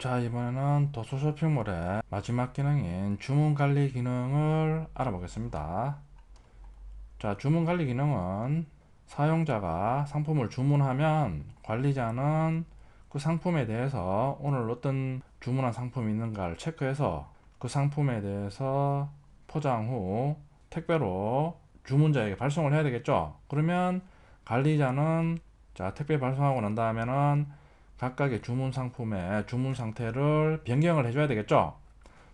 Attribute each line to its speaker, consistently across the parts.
Speaker 1: 자, 이번에는 도서 쇼핑몰의 마지막 기능인 주문 관리 기능을 알아보겠습니다. 자, 주문 관리 기능은 사용자가 상품을 주문하면 관리자는 그 상품에 대해서 오늘 어떤 주문한 상품이 있는가를 체크해서 그 상품에 대해서 포장 후 택배로 주문자에게 발송을 해야 되겠죠. 그러면 관리자는 자, 택배 발송하고 난 다음에는 각각의 주문 상품의 주문 상태를 변경을 해줘야 되겠죠.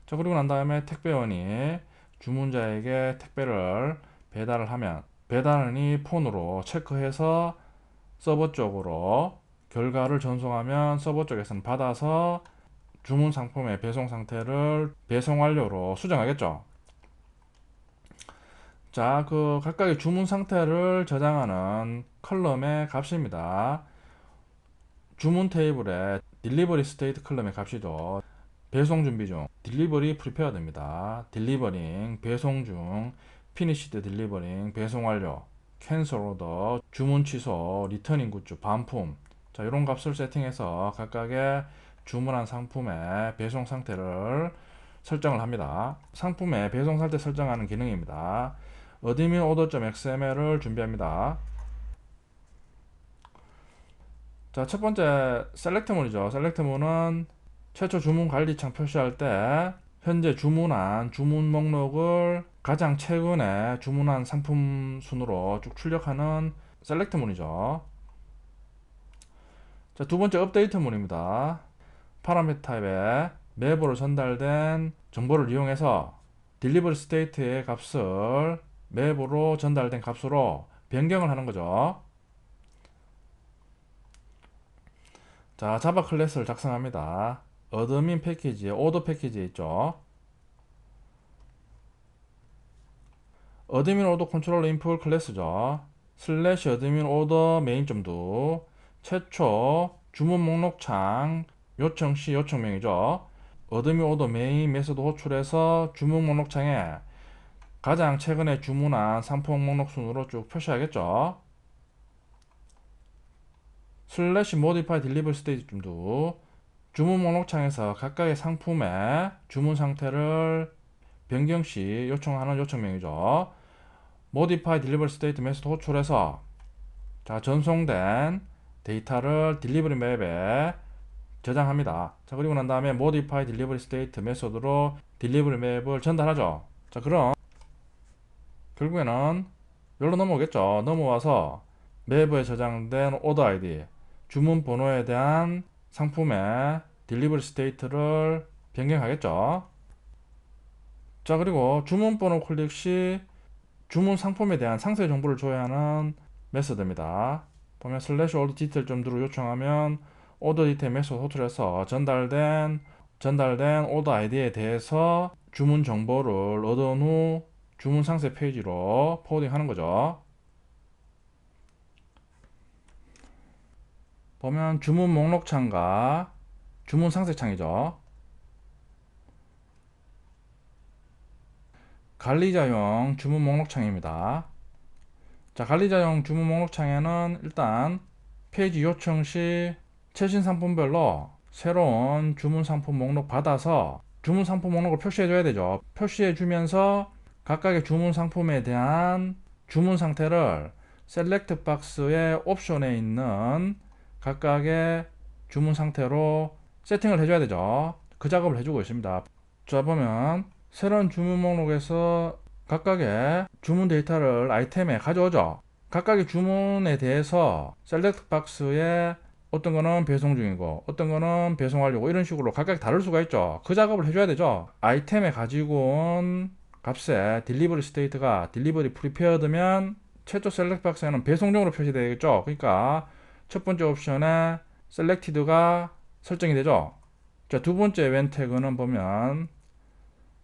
Speaker 1: 자, 그리고 난 다음에 택배원이 주문자에게 택배를 배달을 하면 배달원이 폰으로 체크해서 서버 쪽으로 결과를 전송하면 서버 쪽에서는 받아서 주문 상품의 배송 상태를 배송 완료로 수정하겠죠. 자, 그 각각의 주문 상태를 저장하는 컬럼의 값입니다. 주문 테이블에 딜리버리 스테이트 컬럼의 값이죠. 배송 준비 중, 딜리버리 프리페어드입니다. 딜리버링, 배송 중, 피니시드 딜리버링, 배송 완료, 캔슬 오더, 주문 취소, 리터닝 굿즈, 반품. 자, 이런 값을 세팅해서 각각의 주문한 상품의 배송 상태를 설정을 합니다. 상품의 배송 상태 설정하는 기능입니다. 어드민 오더.xml을 준비합니다. 자, 첫 번째 셀렉트문이죠. 셀렉트문은 최초 주문 관리창 표시할 때 현재 주문한 주문 목록을 가장 최근에 주문한 상품 순으로 쭉 출력하는 셀렉트문이죠. 자, 두 번째 업데이트문입니다. 파라미터 타입에 맵으로 전달된 정보를 이용해서 딜리버리 스테이트의 값을 맵으로 전달된 값으로 변경을 하는 거죠. 자, 자바 클래스를 작성합니다. 어드민 패키지에 오더 패키지에 있죠. 어드민 오더 컨트롤러 인풋 클래스죠. 슬래시 어드민 오더 메인.도 최초 주문 목록창 요청 시 요청명이죠. 어드민 오더 메인 메소드 호출해서 주문 목록창에 가장 최근에 주문한 상품 목록 순으로 쭉 표시하겠죠. 슬래시 모디파이 딜리버리 스테이지.도 주문 목록창에서 각각의 상품의 주문 상태를 변경 시 요청하는 요청명이죠. modify delivery state 메소드 호출해서 자, 전송된 데이터를 딜리버리 맵에 저장합니다. 자, 그리고 난 다음에 modify delivery state 메소드로 딜리버리 맵을 전달하죠. 자, 그럼 결국에는 여기로 넘어오겠죠. 넘어와서 맵에 저장된 오더 아이디 주문 번호에 대한 상품의 딜리버리 스테이트를 변경하겠죠. 자, 그리고 주문 번호 클릭 시 주문 상품에 대한 상세 정보를 줘야 하는 메서드입니다. 보면 슬래시 오더 디테일.도로 요청하면 오더 디테일 메소드 호출해서 전달된 오더 아이디에 대해서 주문 정보를 얻은 후 주문 상세 페이지로 포워딩 하는 거죠. 보면 주문 목록 창과 주문 상세 창이죠. 관리자용 주문 목록 창입니다. 자, 관리자용 주문 목록 창에는 일단 페이지 요청 시 최신 상품별로 새로운 주문 상품 목록 받아서 주문 상품 목록을 표시해 줘야 되죠. 표시해 주면서 각각의 주문 상품에 대한 주문 상태를 셀렉트 박스의 옵션에 있는 각각의 주문 상태로 세팅을 해줘야 되죠. 그 작업을 해주고 있습니다. 자, 보면 새로운 주문 목록에서 각각의 주문 데이터를 아이템에 가져오죠. 각각의 주문에 대해서 셀렉트 박스에 어떤 거는 배송 중이고 어떤 거는 배송 완료고 이런 식으로 각각 다를 수가 있죠. 그 작업을 해줘야 되죠. 아이템에 가지고 온 값에 딜리버리 스테이트가 딜리버리 프리페어드면 최초 셀렉트 박스에는 배송 중으로 표시되겠죠. 그러니까 첫 번째 옵션에 셀렉티드가 설정이 되죠. 자, 두 번째 웬 태그는 보면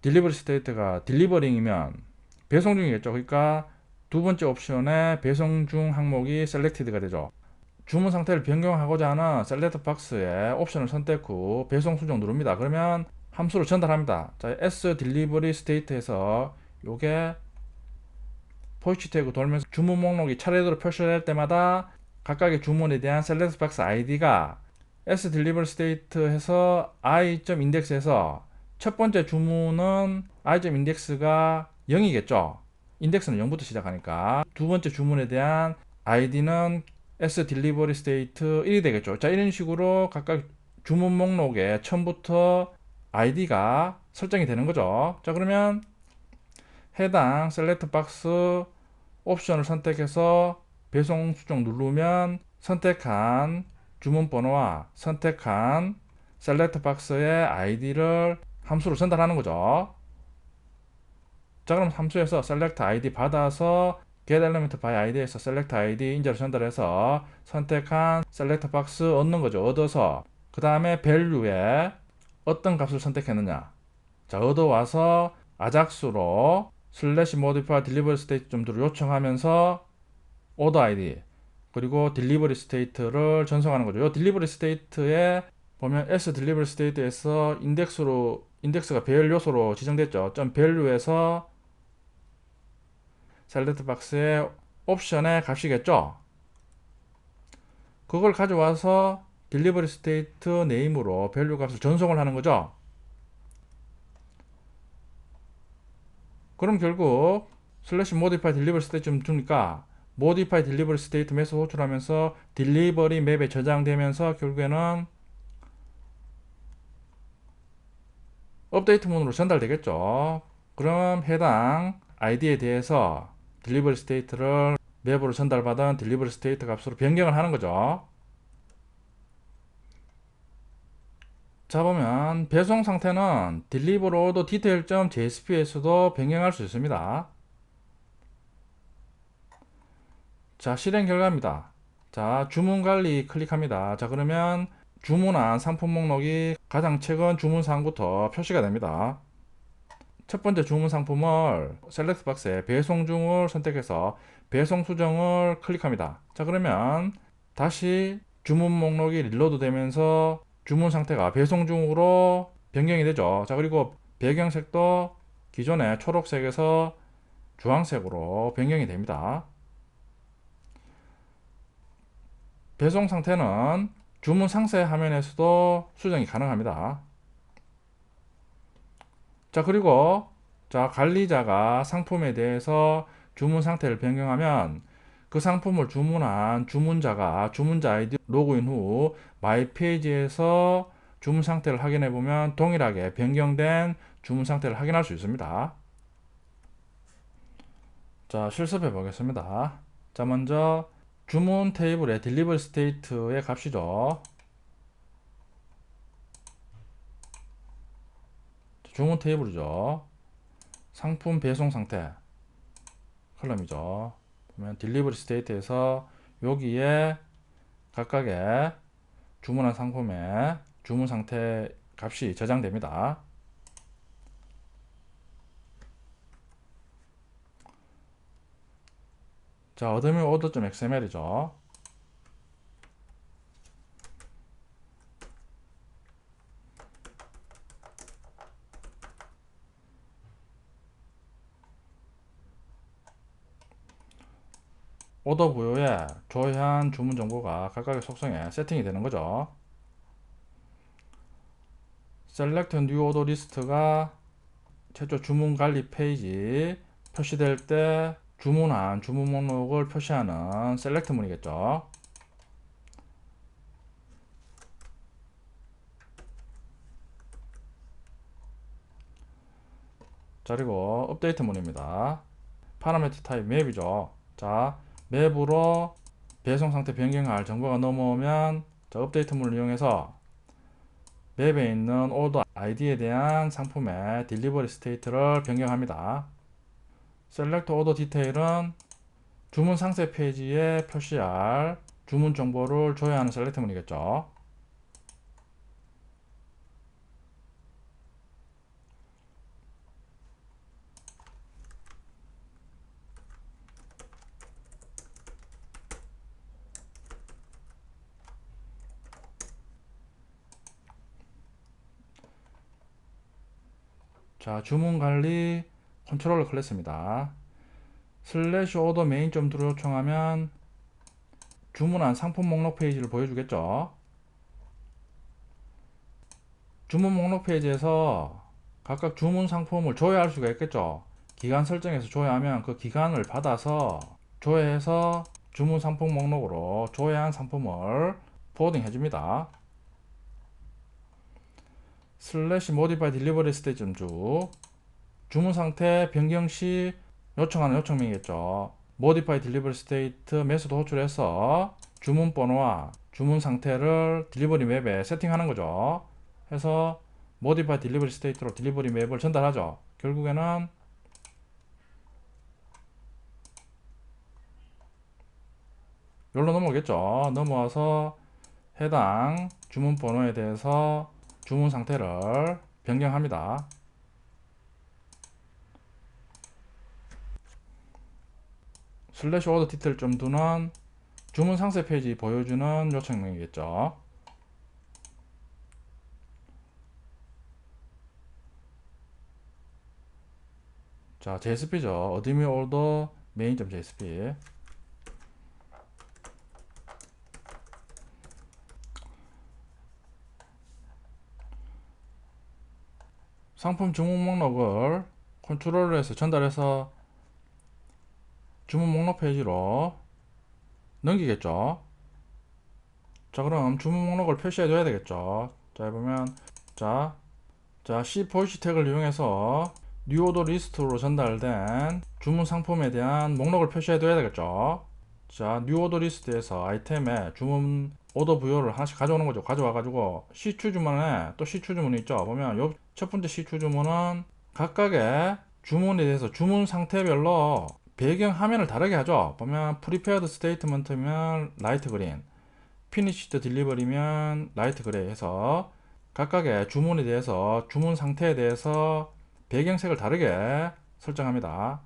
Speaker 1: 딜리버리 스테이트가 딜리버링이면 배송 중이겠죠. 그러니까 두 번째 옵션에 배송 중 항목이 셀렉티드가 되죠. 주문 상태를 변경하고자 하는 셀렉트 박스에 옵션을 선택 후 배송 수정 누릅니다. 그러면 함수를 전달합니다. 자, s 딜리버리 스테이트에서 요게 포인트 태그 돌면서 주문 목록이 차례대로 표시될 때마다 각각의 주문에 대한 셀렉트 박스 아이디가 s deliver state 해서 i.index에서 첫 번째 주문은 i.index가 0이겠죠. 인덱스는 0부터 시작하니까 두 번째 주문에 대한 id는 s delivery state 1이 되겠죠. 자, 이런 식으로 각각 주문 목록에 처음부터 id가 설정이 되는 거죠. 자, 그러면 해당 셀렉트 박스 옵션을 선택해서 배송 수정 누르면 선택한 주문 번호와 선택한 셀렉트 박스의 id를 함수로 전달하는 거죠. 자, 그럼 함수에서 select id 받아서 get element by id에서 select id 인자로 전달해서 선택한 select 박스 얻는 거죠. 얻어서 그 다음에 value에 어떤 값을 선택했느냐. 자, 얻어와서 아작수로 slash modify delivery state 점도를 요청하면서 order id 그리고 delivery state를 전송하는 거죠. 이 delivery state에 보면 s delivery state에서 인덱스가 배열 요소로 지정됐죠. .value에서 셀렉트 박스의 옵션의 값이겠죠. 그걸 가져와서 delivery state name으로 value 값을 전송을 하는 거죠. 그럼 결국 slash modify delivery state 좀 주니까 modify delivery state 맵을 호출하면서 delivery 맵에 저장되면서 결국에는 업데이트 문으로 전달되겠죠. 그럼 해당 id에 대해서 delivery state를 맵으로 전달받은 delivery state 값으로 변경을 하는 거죠. 자, 보면 배송 상태는 deliver order detail.jsp에서도 변경할 수 있습니다. 자, 실행 결과입니다. 자, 주문 관리 클릭합니다. 자, 그러면 주문한 상품 목록이 가장 최근 주문 사항부터 표시가 됩니다. 첫 번째 주문 상품을 셀렉트 박스에 배송 중을 선택해서 배송 수정을 클릭합니다. 자, 그러면 다시 주문 목록이 릴로드 되면서 주문 상태가 배송 중으로 변경이 되죠. 자, 그리고 배경색도 기존의 초록색에서 주황색으로 변경이 됩니다. 배송 상태는 주문 상세 화면에서도 수정이 가능합니다. 자, 그리고 자, 관리자가 상품에 대해서 주문 상태를 변경하면 그 상품을 주문한 주문자가 주문자 아이디 로그인 후 마이 페이지에서 주문 상태를 확인해 보면 동일하게 변경된 주문 상태를 확인할 수 있습니다. 자, 실습해 보겠습니다. 자, 먼저 주문 테이블의 deliver state의 값이죠. 주문 테이블이죠. 상품 배송 상태 컬럼이죠. 보면 delivery state에서 여기에 각각의 주문한 상품의 주문 상태 값이 저장됩니다. 자, 어드민 order.xml이죠. 오더 부여에 조회한 주문 정보가 각각의 속성에 세팅이 되는 거죠. select new order list가 최초 주문 관리 페이지 표시될 때 주문한 주문 목록을 표시하는 select 문이겠죠. 자, 그리고 업데이트 문입니다. 파라미터 타입 맵이죠. 자, 맵으로 배송 상태 변경할 정보가 넘어오면 자, 업데이트 문을 이용해서 맵에 있는 order id에 대한 상품의 delivery state를 변경합니다. select order detail은 주문 상세 페이지에 표시할 주문 정보를 조회하는 select 문이겠죠. 자, 주문 관리 컨트롤러 클래스입니다. 슬래시 오더 메인 점도를 요청하면 주문한 상품 목록 페이지를 보여주겠죠. 주문 목록 페이지에서 각각 주문 상품을 조회할 수가 있겠죠. 기간 설정해서 조회하면 그 기간을 받아서 조회해서 주문 상품 목록으로 조회한 상품을 포워딩 해줍니다. 슬래시 modify delivery state 주 주문 상태 변경 시 요청하는 요청명이겠죠. modify delivery state 메소드 호출해서 주문 번호와 주문 상태를 딜리버리 맵에 세팅하는 거죠. 해서 modify delivery state로 딜리버리 맵을 전달하죠. 결국에는 여기로 넘어오겠죠. 넘어와서 해당 주문 번호에 대해서 주문 상태를 변경합니다. 슬래시 오더 디테일 .2는 주문 상세 페이지 보여주는 요청명이겠죠. 자, JSP죠. 어드미 오더 메인.jsp. 상품 주문 목록을 컨트롤을 해서 전달해서 주문 목록 페이지로 넘기겠죠. 자, 그럼 주문 목록을 표시해 둬야 되겠죠. 자, 보면 자 C 포이시 태그를 이용해서 뉴 오더 리스트로 전달된 주문 상품에 대한 목록을 표시해 둬야 되겠죠. 자, 뉴 오더 리스트에서 아이템에 주문 오더 부여를 하나씩 가져오는 거죠. 가져와 가지고 시추 주문에 또 시추 주문이 있죠. 보면 요 첫 번째 시추 주문은 각각의 주문에 대해서 주문 상태별로 배경 화면을 다르게 하죠. 보면 프리페어드 스테이트먼트면 라이트 그린, 피니시드 딜리버리면 라이트 그레이 해서 각각의 주문에 대해서 주문 상태에 대해서 배경색을 다르게 설정합니다.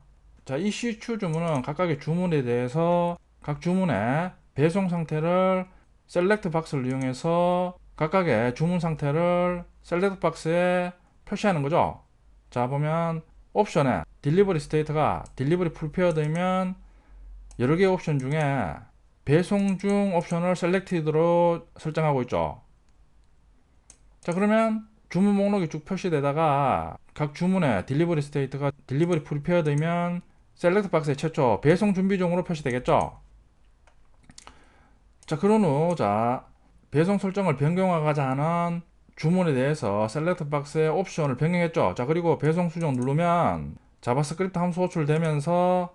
Speaker 1: 자, 이 시추 주문은 각각의 주문에 대해서 각 주문의 배송 상태를 셀렉트 박스를 이용해서 각각의 주문 상태를 셀렉트 박스에 표시하는 거죠. 자, 보면 옵션에 딜리버리 스테이트가 딜리버리 프리페어드이면 여러 개의 옵션 중에 배송 중 옵션을 셀렉티드로 설정하고 있죠. 자, 그러면 주문 목록이 쭉 표시되다가 각 주문의 딜리버리 스테이트가 딜리버리 프리페어드이면 셀렉트 박스에 최초 배송 준비 중으로 표시되겠죠. 자, 그런 후 배송 설정을 변경하고자 하는 주문에 대해서 셀렉트 박스의 옵션을 변경했죠. 자, 그리고 배송 수정 누르면 자바스크립트 함수 호출되면서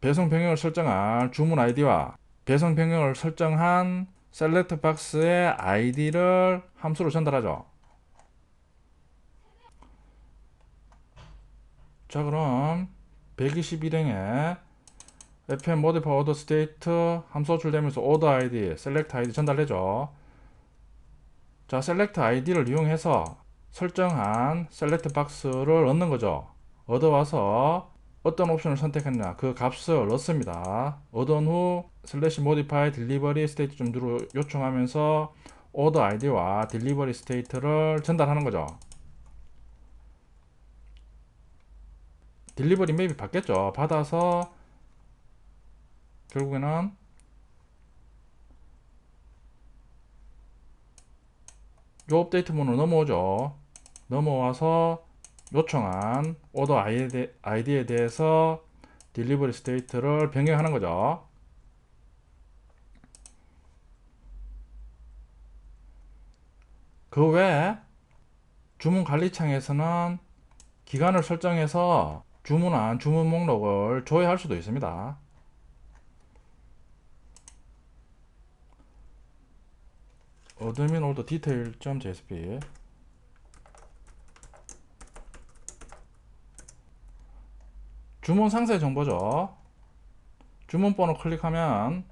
Speaker 1: 배송 변경을 설정할 주문 아이디와 배송 변경을 설정한 셀렉트 박스의 아이디를 함수로 전달하죠. 자, 그럼 121행에 fm modify order state 함수 호출되면서 order id, select id 전달되죠. 자, select id를 이용해서 설정한 select 박스를 얻는 거죠. 얻어와서 어떤 옵션을 선택했냐 그 값을 넣습니다. 얻은 후 슬래시 modify delivery state 누르 요청하면서 order id와 delivery state를 전달하는 거죠. 딜리버리 맵이 받겠죠. 받아서 결국에는 요 업데이트 문으로 넘어오죠. 넘어와서 요청한 오더 아이디에 대해서 딜리버리 스테이트를 변경하는 거죠. 그 외에 주문 관리창에서는 기간을 설정해서 주문한 주문 목록을 조회할 수도 있습니다. 어드민 올더 디테일.jsp 주문 상세 정보죠. 주문 번호 클릭하면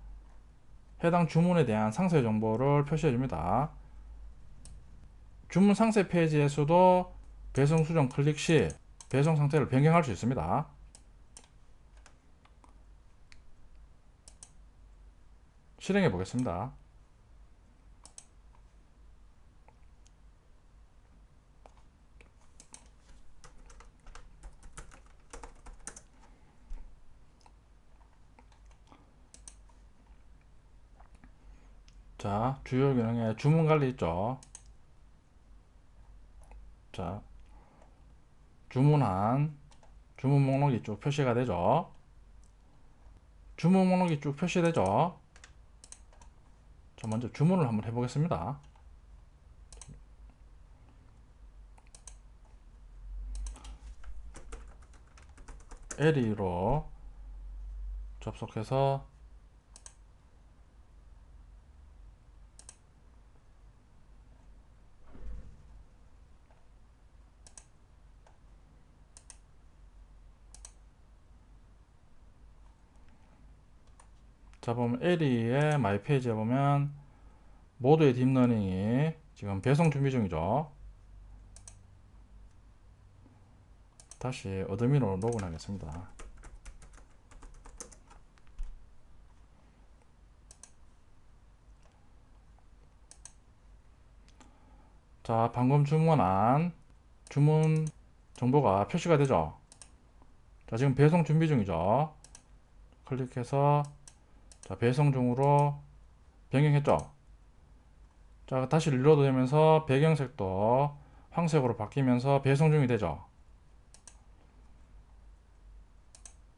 Speaker 1: 해당 주문에 대한 상세 정보를 표시해 줍니다. 주문 상세 페이지에서도 배송 수정 클릭 시 배송 상태를 변경할 수 있습니다. 실행해 보겠습니다. 자, 주요 기능에 주문 관리 있죠. 자, 주문한 주문 목록이 쭉 표시가 되죠. 주문 목록이 쭉 표시되죠. 자, 먼저 주문을 한번 해보겠습니다. LE로 접속해서 자, 보면 LE의 마이 페이지에 보면 모두의 딥러닝이 지금 배송 준비 중이죠. 다시 어드민으로 로그인 하겠습니다. 자, 방금 주문한 주문 정보가 표시가 되죠. 자, 지금 배송 준비 중이죠. 클릭해서 자, 배송 중으로 변경했죠. 자, 다시 리로드 되면서 배경색도 황색으로 바뀌면서 배송 중이 되죠.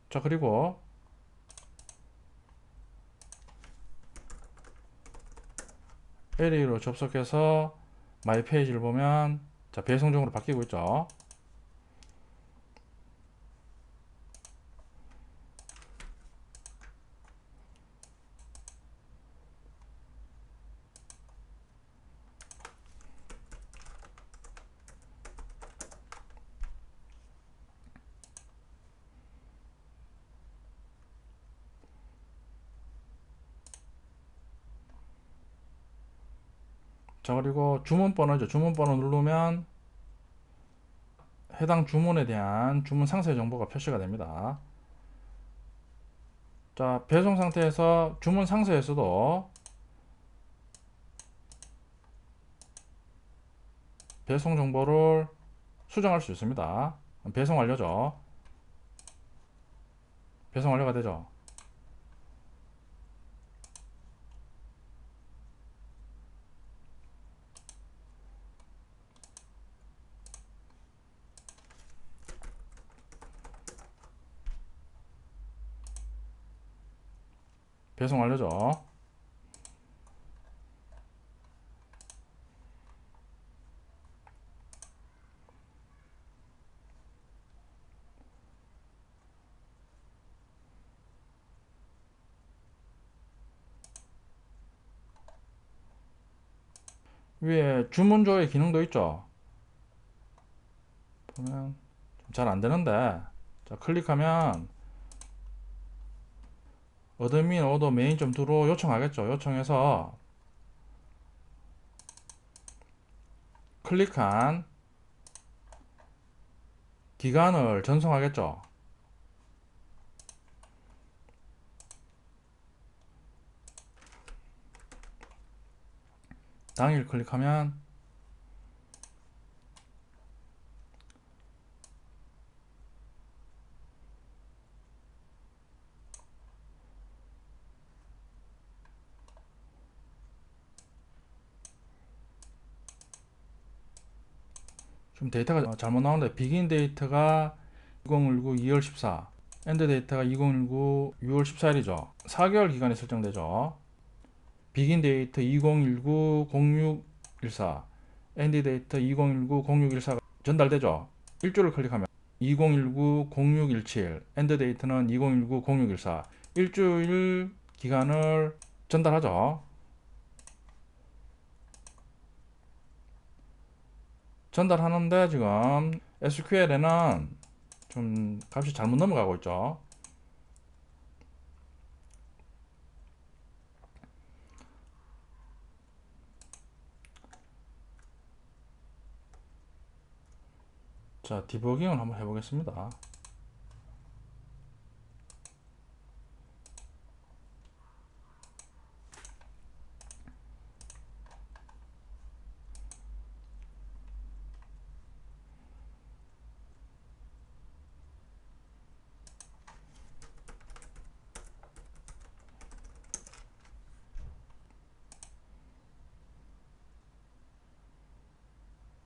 Speaker 1: 자, 그리고 LE로 접속해서 마이 페이지를 보면 자, 배송 중으로 바뀌고 있죠. 자, 그리고 주문번호죠. 주문번호 누르면 해당 주문에 대한 주문 상세 정보가 표시가 됩니다. 자, 배송 상태에서 주문 상세에서도 배송 정보를 수정할 수 있습니다. 배송 완료죠. 배송 완료가 되죠. 배송 완료죠. 위에 주문조회 기능도 있죠. 보면 잘 안되는데 자, 클릭하면 어드민 오더 메인.2로 요청하겠죠. 요청해서 클릭한 기간을 전송하겠죠. 당일 클릭하면 좀 데이터가 잘못 나오는데 비긴 데이터가 2019 2월 14 엔드 데이터가 2019 6월 14일이죠. 4개월 기간이 설정되죠. 비긴 데이터 2019 0614 엔드 데이터 2019 0614가 전달되죠. 일주를 클릭하면 2019 0617 엔드 데이터는 2019 0614 일주일 기간을 전달하죠. 전달하는데 지금 SQL에는 좀 값이 잘못 넘어가고 있죠. 자, 디버깅을 한번 해보겠습니다.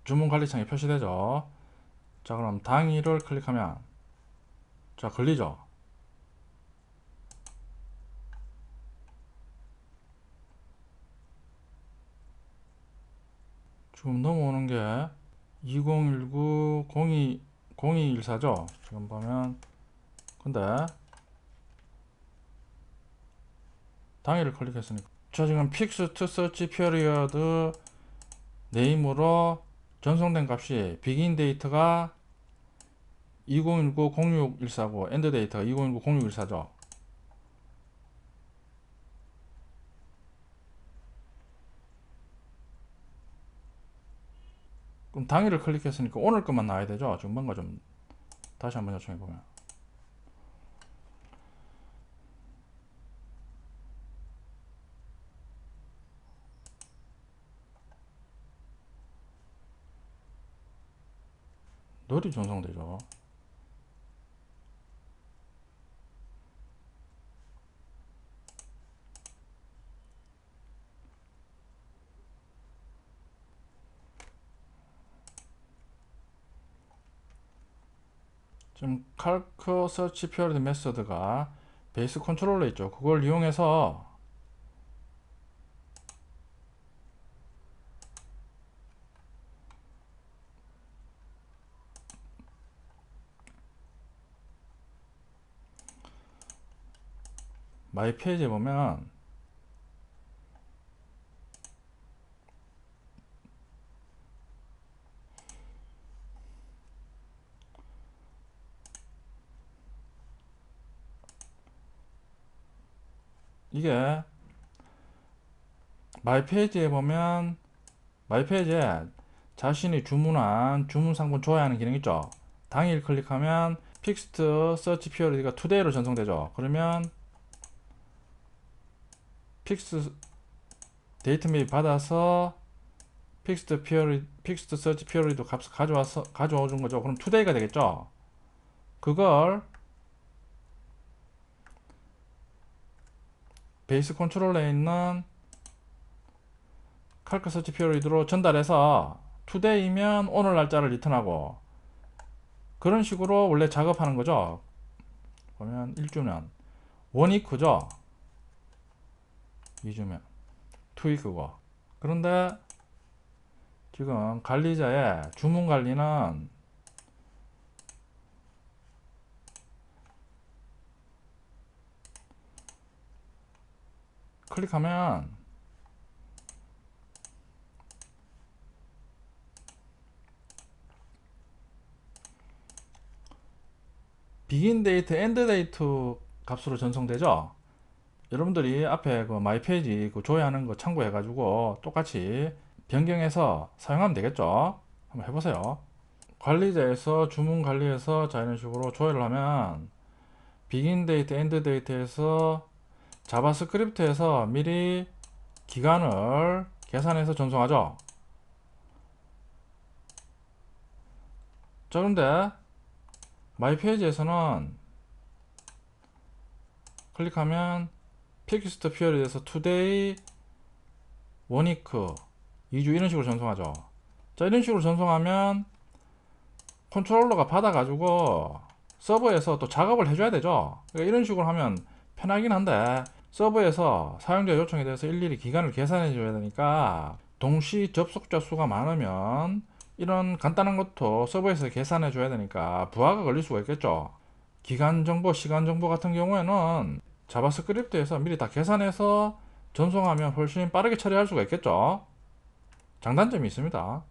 Speaker 1: 주문 관리창에 표시되죠. 자, 그럼 당일을 클릭하면 자, 걸리죠. 지금 넘어오는 게 2019 0214죠. 지금 보면 근데 당일을 클릭했으니까 자, 지금 fix to search period 네임으로 전송된 값이 begin date가 2019 0614고 end date가 2019 0614죠. 그럼 당일을 클릭했으니까 오늘 것만 나와야 되죠. 지금 뭔가 좀 다시 한번 요청해 보면 널이 전송되죠. 지금 calc search period 메서드가 베이스 컨트롤러 있죠. 그걸 이용해서 마이 페이지에 보면 이게 마이 페이지에 보면 마이 페이지에 자신이 주문한 주문 상품 조회하는 기능 있죠. 당일 클릭하면 fixed search period가 today로 전송되죠. 그러면 fixed 데이트 맵 받아서 fixed search period 값을 가져와 준 거죠. 그럼 today가 되겠죠. 그걸 베이스 컨트롤러에 있는 calc search period로 전달해서 today면 오늘 날짜를 리턴하고 그런 식으로 원래 작업하는 거죠. 보면 1주면 1위크죠. 2주면 2위크고 그런데 지금 관리자의 주문 관리는 클릭하면 begin date, end date 값으로 전송되죠. 여러분들이 앞에 그 마이 페이지 그 조회하는 거 참고해 가지고 똑같이 변경해서 사용하면 되겠죠. 한번 해보세요. 관리자에서 주문 관리해서 자 이런 식으로 조회를 하면 begin date, end date에서 자바스크립트에서 미리 기간을 계산해서 전송하죠. 자, 그런데 마이 페이지에서는 클릭하면 fixed period에서 today, 1week, 2주 이런 식으로 전송하죠. 자, 이런 식으로 전송하면 컨트롤러가 받아가지고 서버에서 또 작업을 해줘야 되죠. 그러니까 이런 식으로 하면 편하긴 한데 서버에서 사용자 요청에 대해서 일일이 기간을 계산해 줘야 되니까 동시 접속자 수가 많으면 이런 간단한 것도 서버에서 계산해 줘야 되니까 부하가 걸릴 수가 있겠죠. 기간 정보, 시간 정보 같은 경우에는 자바스크립트에서 미리 다 계산해서 전송하면 훨씬 빠르게 처리할 수가 있겠죠. 장단점이 있습니다.